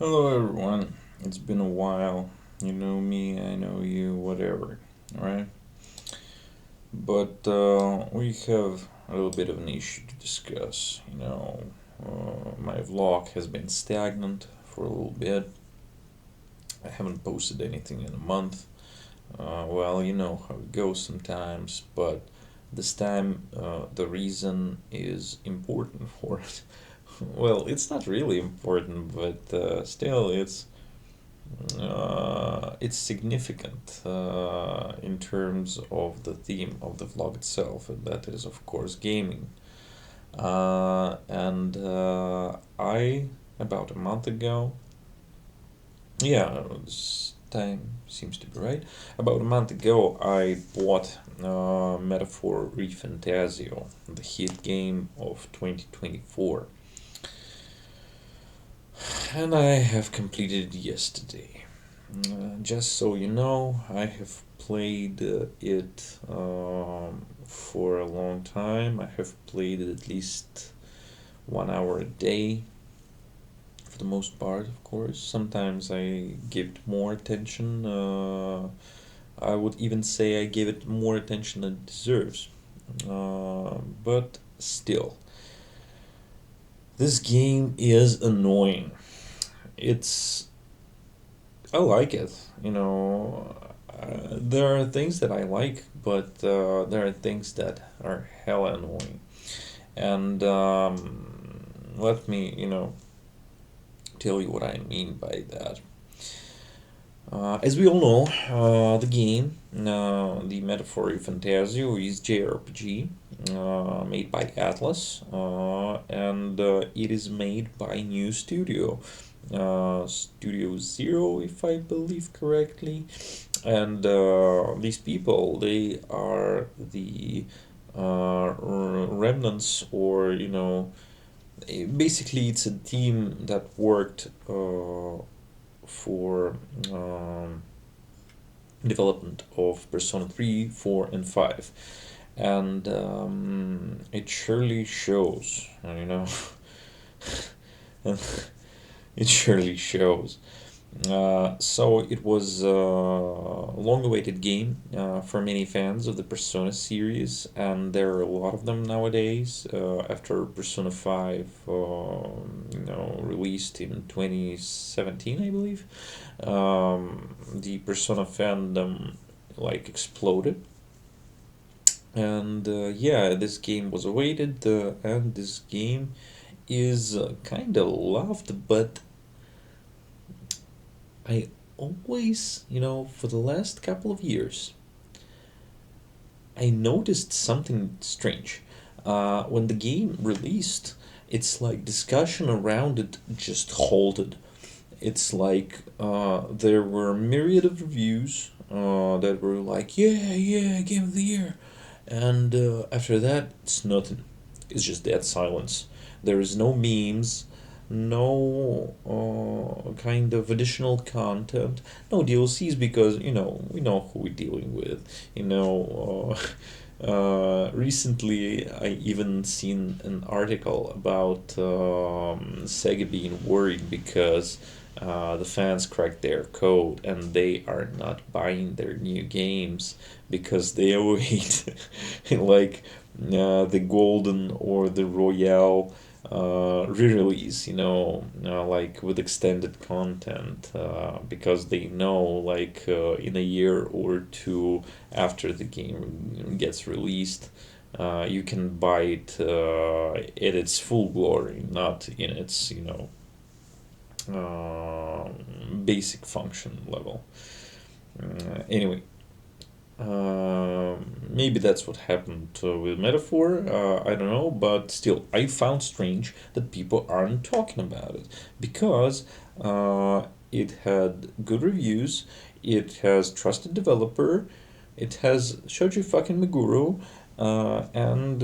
Hello, everyone. It's been a while. You know me, I know you, whatever, right? But we have a little bit of an issue to discuss. My vlog has been stagnant for a little bit. I haven't posted anything in a month. Well, you know how it goes sometimes, but this time the reason is important for it. Well, it's not really important, but still, it's significant in terms of the theme of the vlog itself, and that is, of course, gaming. And about a month ago, yeah, this time seems to be right. About a month ago, I bought Metaphor ReFantazio, the hit game of 2024, and I have completed it yesterday. Just so you know, I have played it for a long time. I have played it at least 1 hour a day for the most part, of course. Sometimes I give it more attention. I would even say I give it more attention than it deserves. But still, this game is annoying. It's I like it. There are things that I like, but there are things that are hella annoying. And let me, tell you what I mean by that. As we all know, the game, the Metaphor Fantasio, is JRPG made by Atlas, and it is made by a new studio, Studio Zero, if I believe correctly. And these people, they are the remnants, or basically it's a team that worked for development of Persona 3, 4, and 5. And it surely shows, it surely shows. So it was a long-awaited game for many fans of the Persona series, and there are a lot of them nowadays. After Persona 5, released in 2017, I believe, the Persona fandom like exploded. And yeah, this game was awaited, and this game is kind of loved, but I always, for the last couple of years, I noticed something strange. When the game released, it's like discussion around it just halted. It's like there were a myriad of reviews that were like, yeah, yeah, game of the year. And after that, it's nothing. It's just dead silence. There is no memes, no kind of additional content, no DLCs, because we know who we're dealing with. Recently, I even seen an article about Sega being worried because the fans cracked their code and they are not buying their new games because they await like the golden or the royale re-release, like with extended content, because they know, like, in a year or two after the game gets released, you can buy it at its full glory, not in its, basic function level. Anyway, maybe that's what happened with Metaphor. I don't know, but still, I found strange that people aren't talking about it because it had good reviews, it has trusted developer, it has Shoji fucking Meguro, and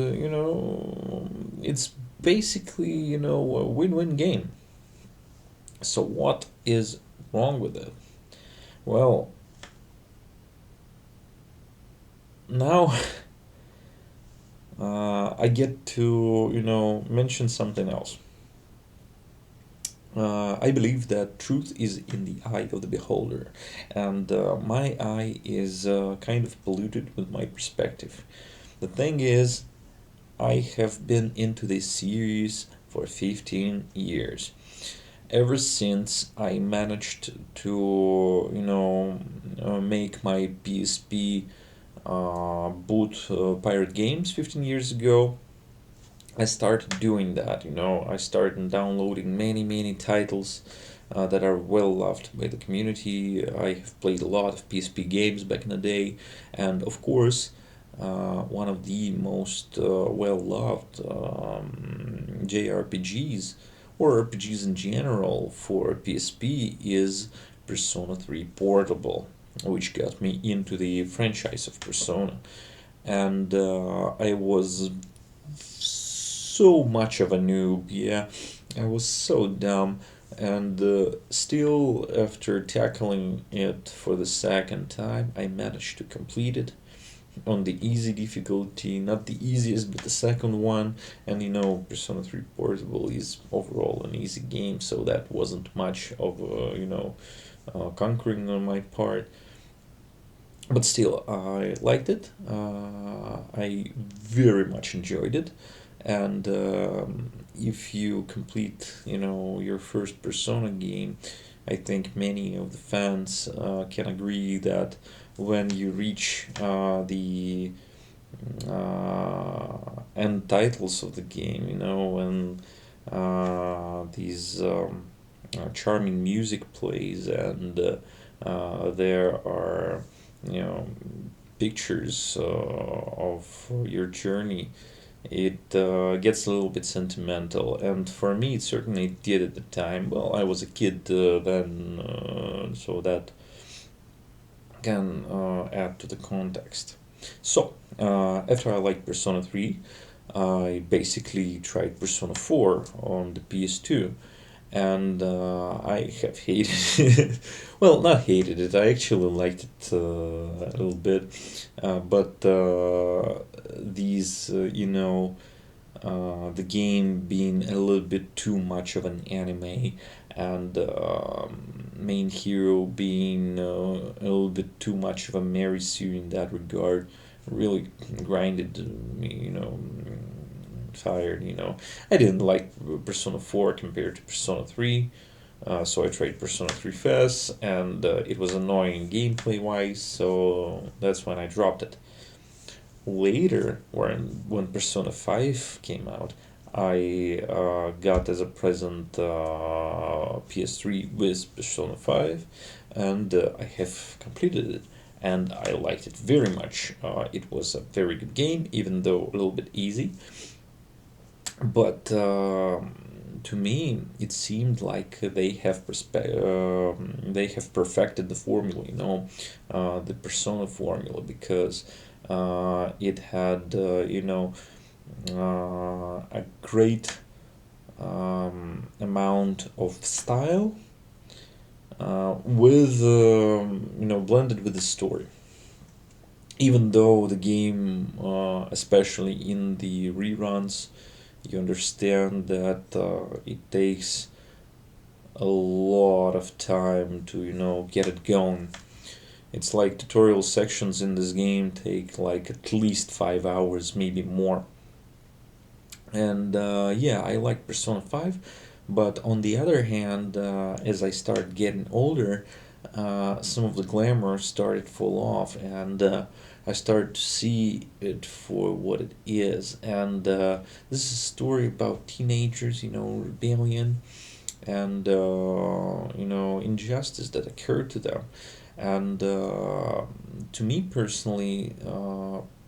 it's basically a win-win game. So what is wrong with it? Well, now I get to mention something else. I believe that truth is in the eye of the beholder, and my eye is kind of polluted with my perspective. The thing is, I have been into this series for 15 years. Ever since I managed to, make my PSP boot pirate games 15 years ago, I started doing that. I started downloading many, many titles that are well loved by the community. I have played a lot of PSP games back in the day, and of course, one of the most well loved JRPGs or RPGs in general for PSP is Persona 3 Portable, which got me into the franchise of Persona. And I was so much of a noob, yeah. I was so dumb. And still, after tackling it for the second time, I managed to complete it on the easy difficulty, not the easiest, but the second one. And Persona 3 Portable is overall an easy game, so that wasn't much of conquering on my part. But still, I liked it. I very much enjoyed it. And if you complete, your first Persona game, I think many of the fans can agree that when you reach the end titles of the game, when these charming music plays and there are, you know, pictures of your journey, it gets a little bit sentimental. And for me, it certainly did at the time. Well, I was a kid then, so that can add to the context. So, after I liked Persona 3, I basically tried Persona 4 on the PS2, and I have hated it. Well, not hated it, I actually liked it a little bit, but the game being a little bit too much of an anime, and main hero being a little bit too much of a Mary Sue in that regard, really grinded me, tired. I didn't like Persona 4 compared to Persona 3. So I tried Persona 3 FS, and it was annoying gameplay wise, so that's when I dropped it. Later, when Persona 5 came out, I got as a present PS3 with Persona 5, and I have completed it. And I liked it very much. It was a very good game, even though a little bit easy. But to me, it seemed like they have perfected the formula, the Persona formula, because it had a great amount of style with blended with the story. Even though the game, especially in the reruns, you understand that it takes a lot of time to get it going. It's like tutorial sections in this game take like at least 5 hours, maybe more. And yeah, I like Persona 5, but on the other hand, as I started getting older, some of the glamour started to fall off, and I started to see it for what it is. And this is a story about teenagers, rebellion, and injustice that occurred to them. And to me personally,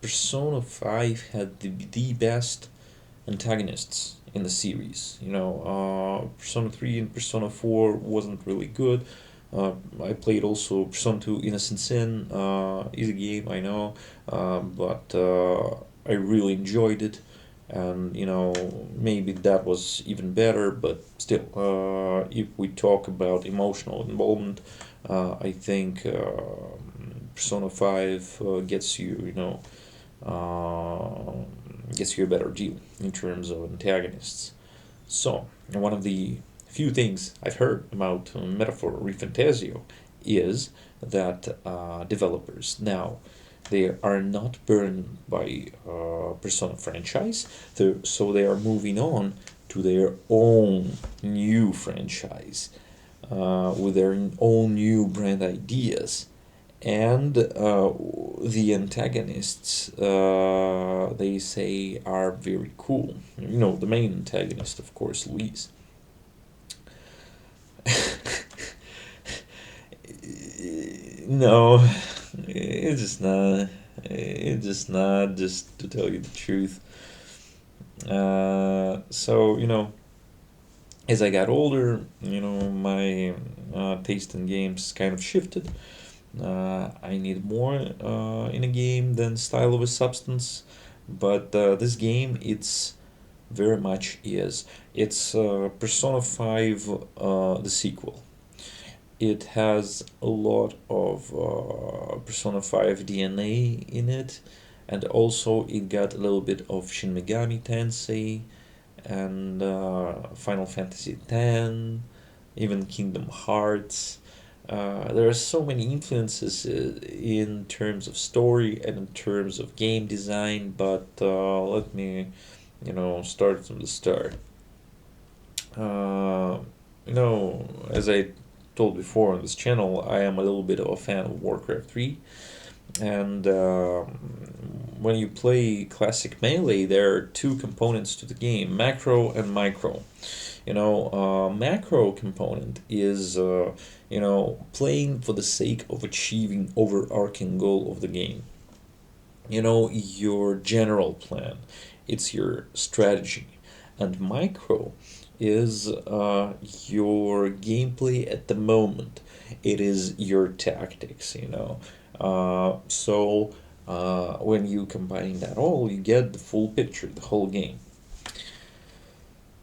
Persona 5 had the best antagonists in the series. Persona 3 and Persona 4 wasn't really good. I played also Persona 2 Innocent Sin. Easy game, I know, but I really enjoyed it. And maybe that was even better, but still, if we talk about emotional involvement, I think Persona 5 gets you a better deal in terms of antagonists. So, one of the few things I've heard about Metaphor ReFantazio is that developers now, they are not burned by Persona franchise, so they are moving on to their own new franchise with their own new brand ideas. And the antagonists, they say, are very cool. You know, the main antagonist, of course, Louise. No, it's just not. It's just not, just to tell you the truth. So, as I got older, my taste in games kind of shifted. I need more in a game than style of a substance, but this game, it's very much is. It's Persona 5, the sequel. It has a lot of Persona 5 DNA in it, and also it got a little bit of Shin Megami Tensei and Final Fantasy X, even Kingdom Hearts. There are so many influences in terms of story and in terms of game design, but let me, start from the start. Uh, as I told before on this channel, I am a little bit of a fan of Warcraft 3. And when you play classic Melee, there are two components to the game, macro and micro. Macro component is, playing for the sake of achieving overarching goal of the game. Your general plan. It's your strategy. And micro is your gameplay at the moment. It is your tactics. So when you combine that all, you get the full picture, the whole game.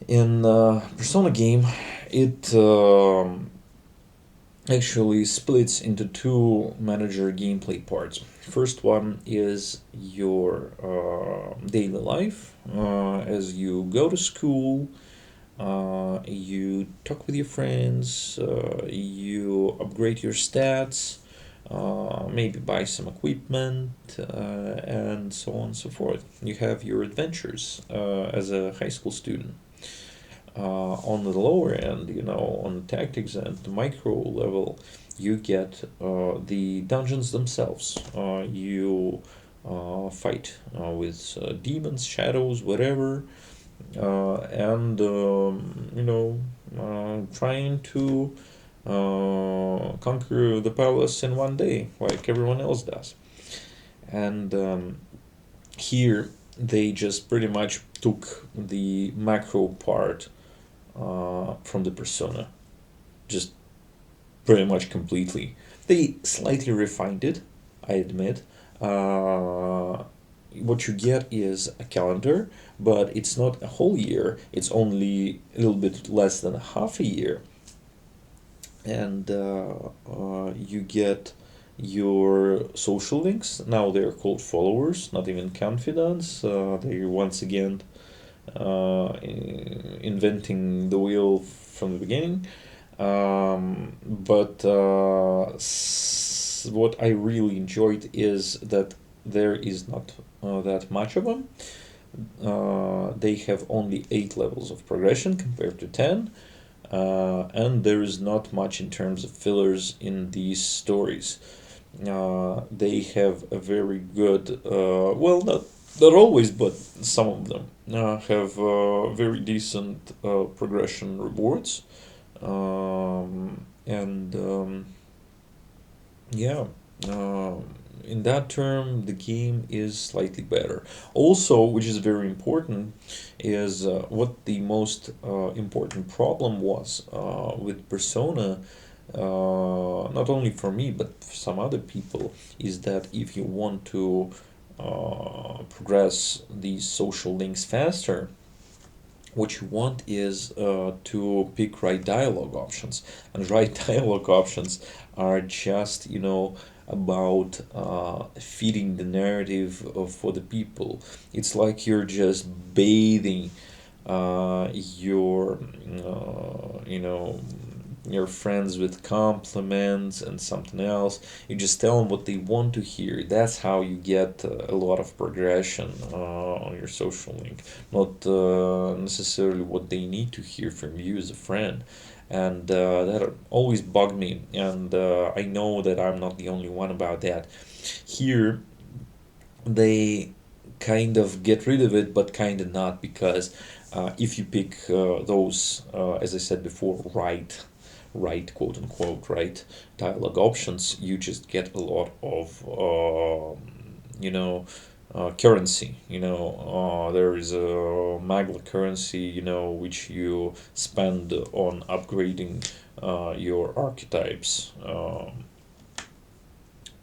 In Persona game, it actually splits into two manager gameplay parts. First one is your daily life as you go to school, you talk with your friends, you upgrade your stats, maybe buy some equipment, and so on and so forth. You have your adventures as a high school student. On the lower end, on the tactics and the micro level, you get the dungeons themselves. You fight with demons, shadows, whatever, and trying to conquer the palace in one day, like everyone else does. And here they just pretty much took the macro part from the Persona, just pretty much completely. They slightly refined it, I admit. What you get is a calendar, but it's not a whole year. It's only a little bit less than half a year. And you get your social links. Now they're called followers, not even confidants. They once again inventing the wheel from the beginning. But what I really enjoyed is that there is not that much of them. They have only 8 levels of progression compared to 10. And there is not much in terms of fillers in these stories. They have a very good, well, not always, but some of them have very decent progression rewards. And yeah, in that term, the game is slightly better. Also, which is very important, is what the most important problem was with Persona, not only for me, but for some other people, is that if you want to progress these social links faster, what you want is to pick right dialogue options. And right dialogue options are just, about feeding the narrative for the people. It's like you're just bathing your your friends with compliments and something else. You just tell them what they want to hear. That's how you get a lot of progression on your social link, not necessarily what they need to hear from you as a friend. And that always bugged me, and I know that I'm not the only one about that. Here, they kind of get rid of it, but kind of not, because if you pick those, as I said before, right, quote unquote, right dialogue options, you just get a lot of currency. There is a magla currency, which you spend on upgrading your archetypes,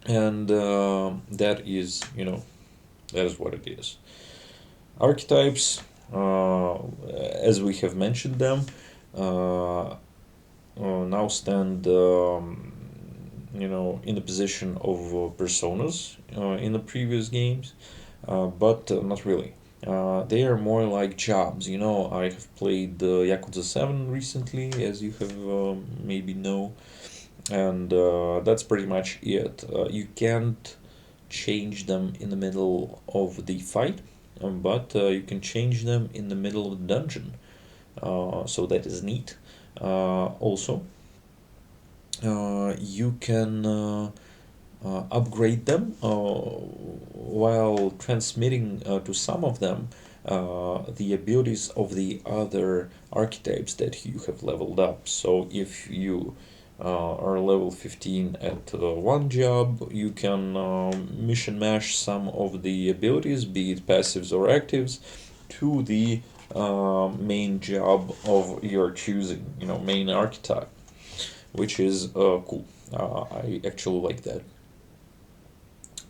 and that is what it is. Archetypes, as we have mentioned them, uh, now stand in the position of personas in the previous games, but not really. They are more like jobs. I have played Yakuza 7 recently, as you have maybe know, and that's pretty much it. You can't change them in the middle of the fight, but you can change them in the middle of the dungeon. So that is neat. Also, you can upgrade them while transmitting to some of them the abilities of the other archetypes that you have leveled up. So if you are level 15 at one job, you can mission mash some of the abilities, be it passives or actives, to the main job of your choosing, main archetype, which is cool. I actually like that.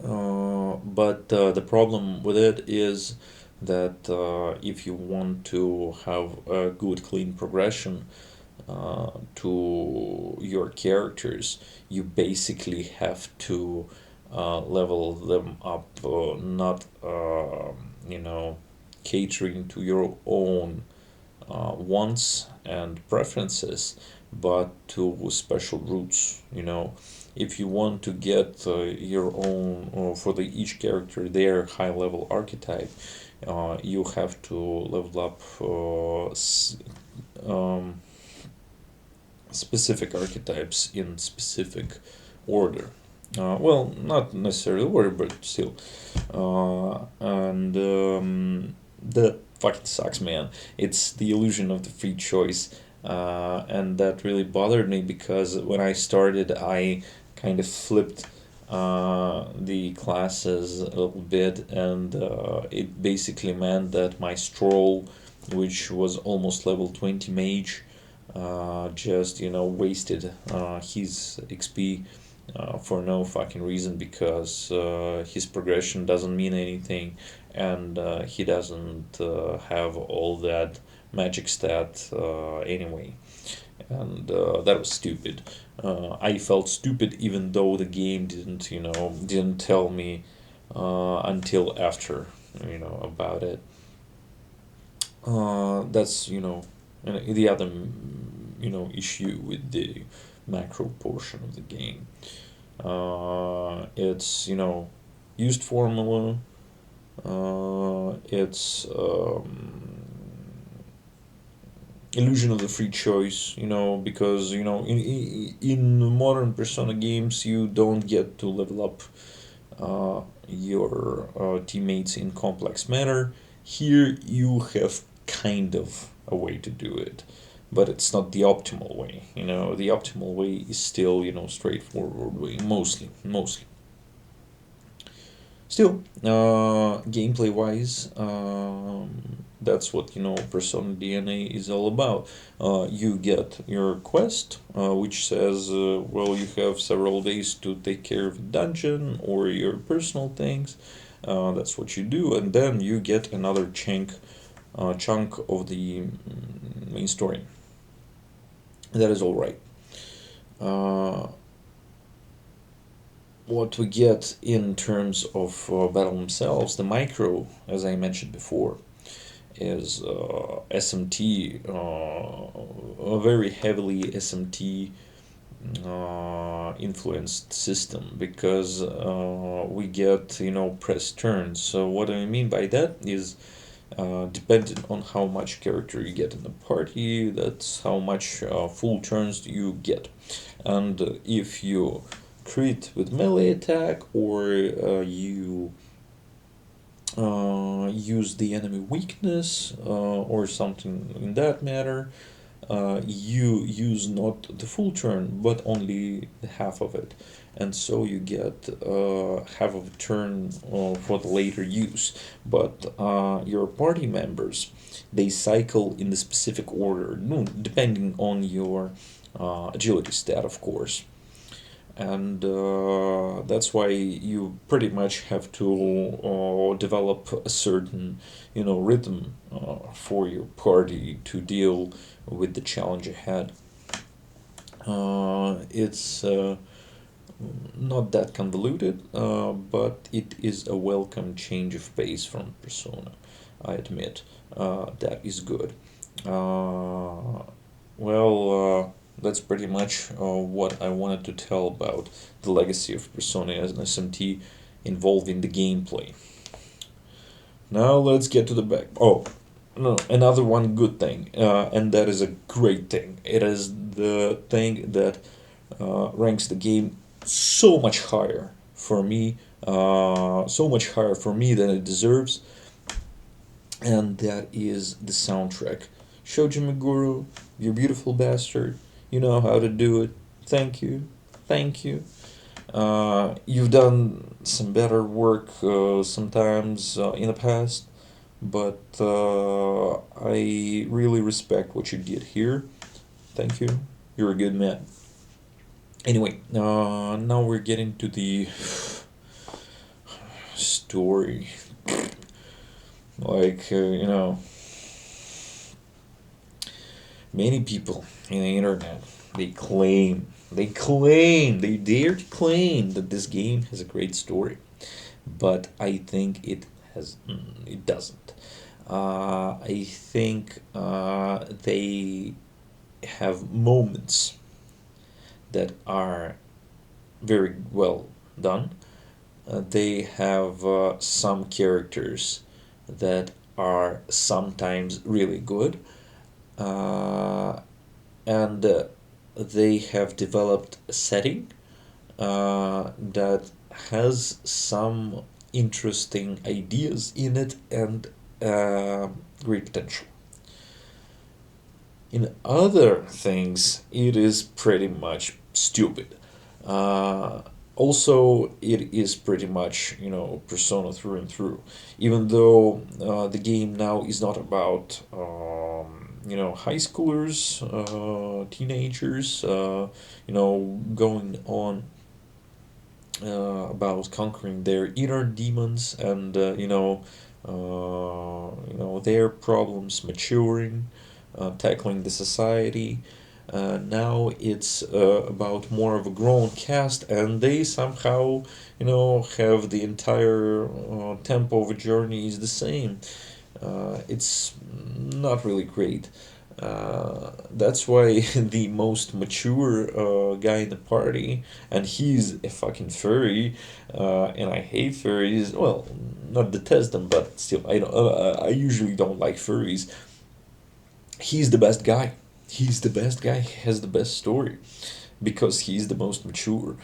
But the problem with it is that if you want to have a good, clean progression to your characters, you basically have to level them up, not catering to your own wants and preferences, but to special routes. If you want to get your own, for the each character their high level archetype, you have to level up specific archetypes in specific order. Well, not necessarily order, but still. And that fucking sucks, man. It's the illusion of the free choice. And that really bothered me, because when I started, I kind of flipped the classes a little bit, and it basically meant that my Stroll, which was almost level 20 mage, just wasted his XP for no fucking reason, because his progression doesn't mean anything, and he doesn't have all that magic stat anyway, and that was stupid. I felt stupid, even though the game didn't tell me until after about it. That's and the other issue with the macro portion of the game. It's used formula. It's illusion of the free choice. Because in modern Persona games you don't get to level up your teammates in complex manner. Here you have kind of a way to do it, but it's not the optimal way. The optimal way is still straightforward way, mostly. Still, gameplay wise, that's what Persona DNA is all about. You get your quest, which says, well, you have several days to take care of a dungeon or your personal things. That's what you do, and then you get another chunk of the main story. That is all right. What we get in terms of battle themselves, the micro, as I mentioned before, is SMT, a very heavily SMT influenced system, because we get, press turns. So what I mean by that is, depending on how much character you get in the party, that's how much full turns you get. And if you crit with melee attack, or you use the enemy weakness, or something in that matter, you use not the full turn but only half of it, and so you get half of a turn for the later use. But your party members, they cycle in the specific order, no, depending on your agility stat, of course. And that's why you pretty much have to develop a certain, rhythm for your party to deal with the challenge ahead. It's not that convoluted, but it is a welcome change of pace from Persona, I admit. That is good. That's pretty much what I wanted to tell about the legacy of Persona as an SMT involving the gameplay. Now let's get to the back. Oh, no, another one good thing, and that is a great thing. It is the thing that ranks the game so much higher for me, so much higher for me than it deserves, and that is the soundtrack. Shoji Meguro, you beautiful bastard, you know how to do it. Thank you, thank you. You've done some better work sometimes in the past, but I really respect what you did here. Thank you. You're a good man. Anyway, now we're getting to the story. Like, many people in the internet, they dare to claim that this game has a great story, but I think it doesn't. I think they have moments that are very well done. They have some characters that are sometimes really good, uh, and they have developed a setting that has some interesting ideas in it, and great potential. In other things, it is pretty much stupid. Uh, Also, it is pretty much, Persona through and through. Even though the game now is not about, high schoolers, teenagers, going on about conquering their inner demons, and their problems, maturing, tackling the society. Now it's about more of a grown cast, and they somehow, have the entire tempo of a journey is the same. It's not really great. That's why the most mature guy in the party, and he's a fucking furry, and I hate furries. Well, not detest them, but still, I don't. I usually don't like furries. He's the best guy. He's the best guy. He has the best story because he's the most mature.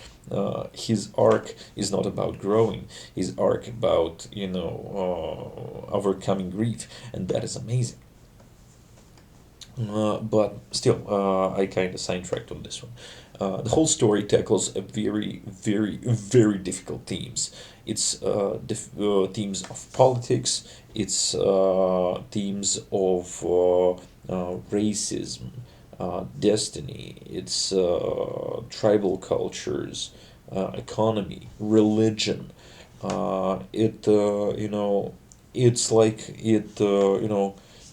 His arc is not about growing. His arc about overcoming grief, and that is amazing. But still, I kind of sidetracked on this one. The whole story tackles a very, very, very difficult themes. It's themes of politics. It's themes of racism, destiny. It's tribal cultures, economy, religion. It's like it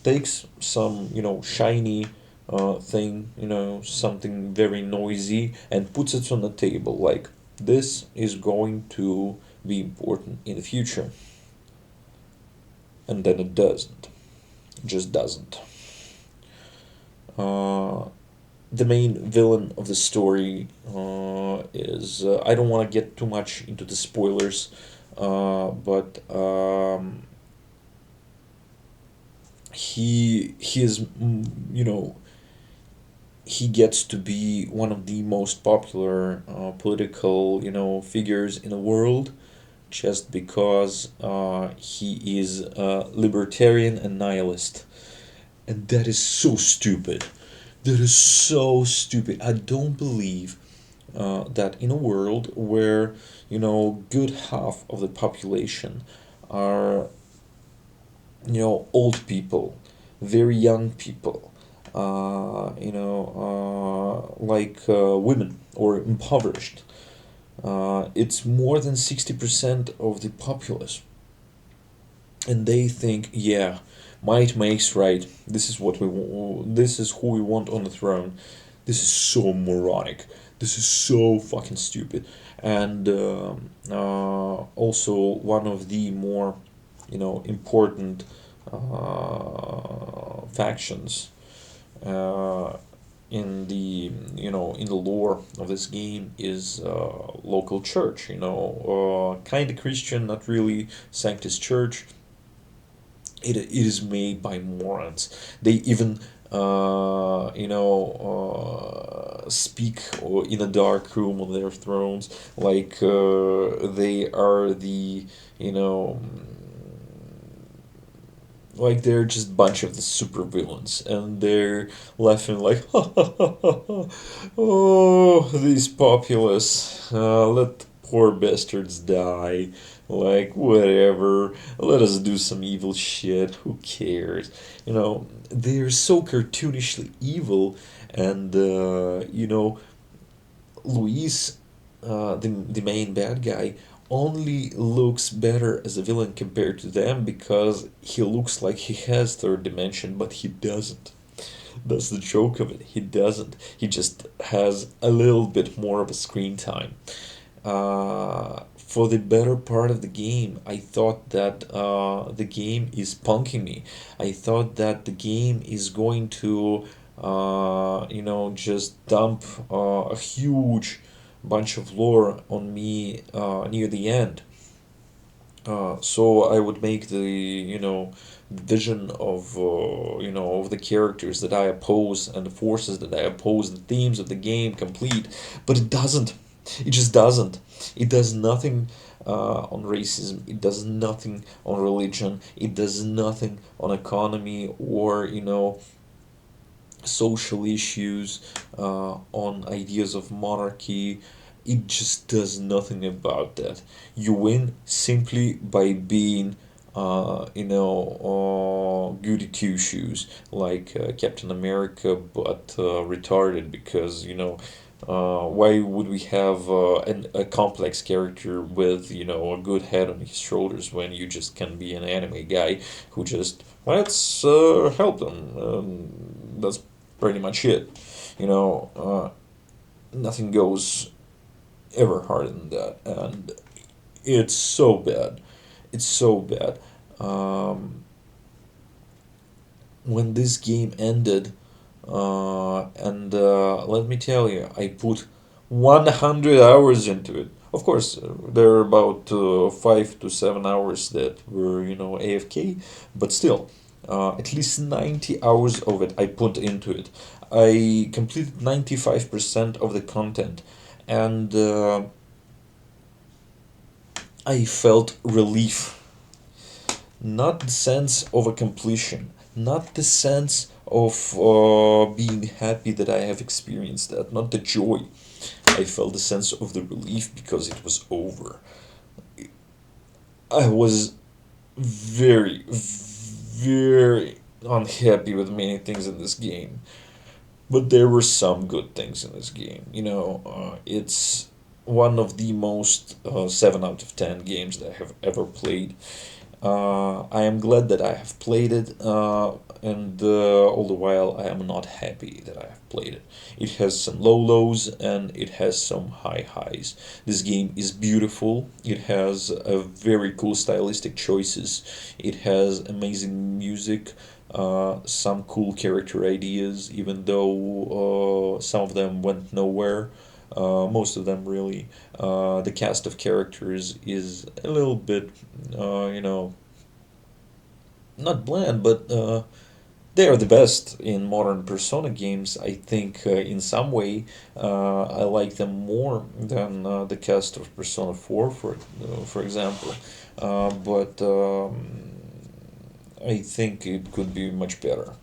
takes some shiny thing, something very noisy, and puts it on the table like this is going to be important in the future, and then it doesn't. It just doesn't. Uh, the main villain of the story is I don't want to get too much into the spoilers, but he is he gets to be one of the most popular political figures in the world just because he is libertarian and nihilist, and that is so stupid. That is so stupid. I don't believe that in a world where good half of the population are old people, very young people, like women or impoverished. It's more than 60% of the populace, and they think, yeah, might makes right. This is what we want. This is who we want on the throne. This is so moronic. This is so fucking stupid. And also one of the more important factions uh, in the in the lore of this game is local church. Kind of Christian, not really Sanctus Church. It is made by morons. They even speak in a dark room on their thrones like they are the you know like they're just a bunch of the super villains, and they're laughing like ha ha ha ha ha. Oh, these populace, let poor bastards die, like whatever, let us do some evil shit, who cares. They're so cartoonishly evil. And Luis, the main bad guy, only looks better as a villain compared to them because he looks like he has third dimension, but he doesn't. That's the joke of it. He doesn't. He just has a little bit more of a screen time. For the better part of the game, I thought that the game is punking me. I thought that the game is going to, just dump a huge bunch of lore on me near the end. So I would make the vision of the characters that I oppose and the forces that I oppose, the themes of the game complete, but it doesn't. It just doesn't. It does nothing on racism. It does nothing on religion. It does nothing on economy or social issues, on ideas of monarchy. It just does nothing about that. You win simply by being, goody two shoes, like Captain America, but retarded because, why would we have a complex character with, a good head on his shoulders when you just can be an anime guy who just, let's help them. That's pretty much it. Nothing goes ever harder than that, and it's so bad. It's so bad. Um, when this game ended, and let me tell you, I put 100 hours into it. Of course, there are about 5 to 7 hours that were, AFK, but still, at least 90 hours of it I put into it. I completed 95% of the content, and I felt relief. Not the sense of a completion, not the sense of being happy that I have experienced that, not the joy. I felt the sense of the relief because it was over. I was very, very unhappy with many things in this game, but there were some good things in this game. It's one of the most 7 out of 10 games that I have ever played. I am glad that I have played it, and all the while I am not happy that I have played it. It has some low lows and it has some high highs. This game is beautiful. It has a very cool stylistic choices. It has amazing music. some cool character ideas, even though some of them went nowhere. Most of them really. The cast of characters is a little bit, you know, not bland, but they are the best in modern Persona games. I think in some way I like them more than the cast of Persona 4, for example. But I think it could be much better.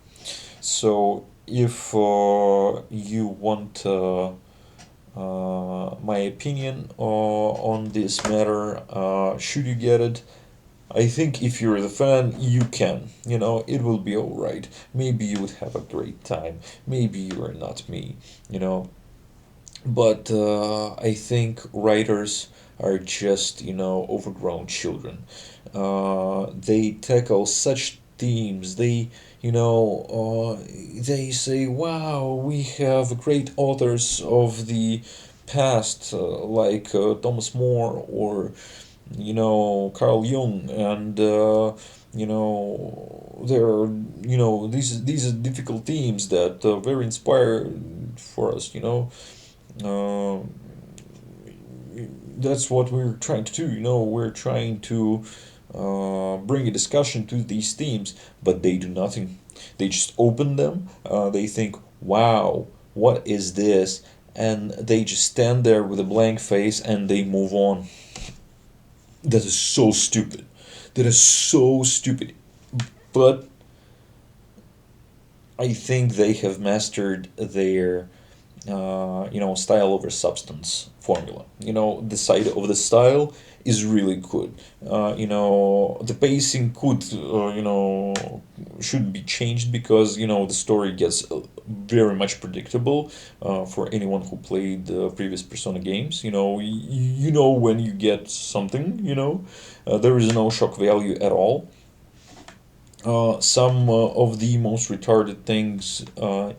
So if you want my opinion on this matter, should you get it? I think if you're the fan, you can. You know, it will be alright. Maybe you would have a great time. Maybe you are not me. You know, but I think writers are just, you know, overgrown children. They tackle such themes. They say, wow, we have great authors of the past, like Thomas More or, you know, Carl Jung, and there are, these are difficult themes that very inspired for us. Uh, that's what we're trying to do. We're trying to bring a discussion to these themes, but they do nothing. They just open them. They think, "Wow, what is this?" And they just stand there with a blank face and they move on. That is so stupid. That is so stupid. But I think they have mastered their style over substance formula. The side of the style is really good. The pacing should be changed because, the story gets very much predictable for anyone who played the previous Persona games. You know when you get something, there is no shock value at all. Some of the most retarded things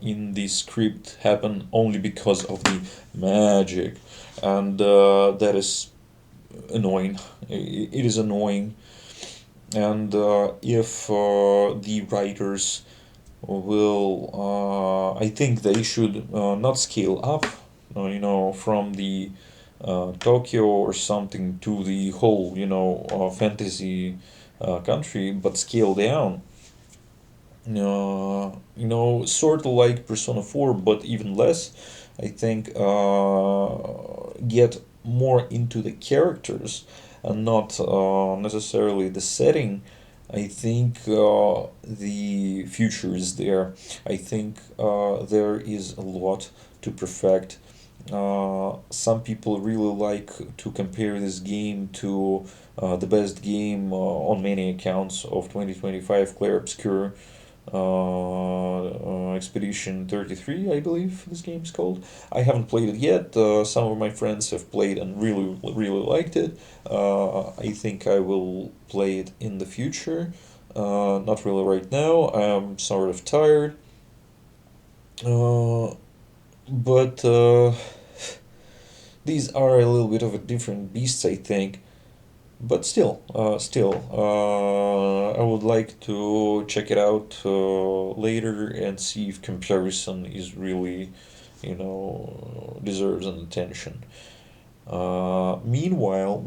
in the script happen only because of the magic, and that is annoying. It is annoying, and if the writers I think they should not scale up, from the Tokyo or something to the whole, fantasy country, but scale down. Sort of like Persona 4, but even less. I think get more into the characters and not necessarily the setting. I think the future is there. I think there is a lot to perfect. Some people really like to compare this game to the best game on many accounts of 2025, Clair Obscur Expedition 33, I believe this game's called. I haven't played it yet. Some of my friends have played and really, really liked it. I think I will play it in the future. Not really right now. I'm sort of tired. Uh, but these are a little bit of a different beasts, I think. But still, I would like to check it out later and see if comparison is really, deserves an attention. Meanwhile,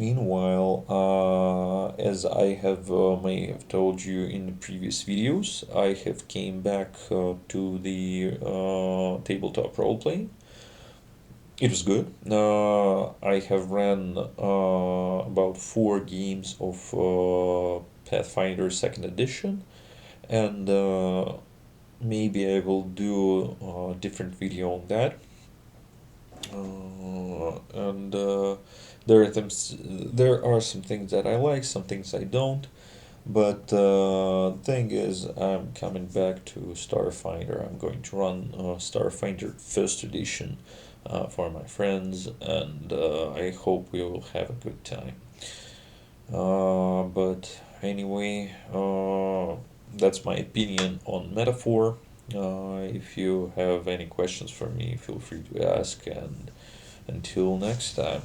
as I have may have told you in the previous videos, I have came back to the tabletop role playing. It was good. I have ran about 4 games of Pathfinder Second Edition, and maybe I will do a different video on that. And there are some things that I like, some things I don't. But the thing is, I'm coming back to Starfinder. I'm going to run Starfinder First Edition for my friends, and I hope we will have a good time. But anyway, that's my opinion on Metaphor. If you have any questions for me, feel free to ask, and until next time.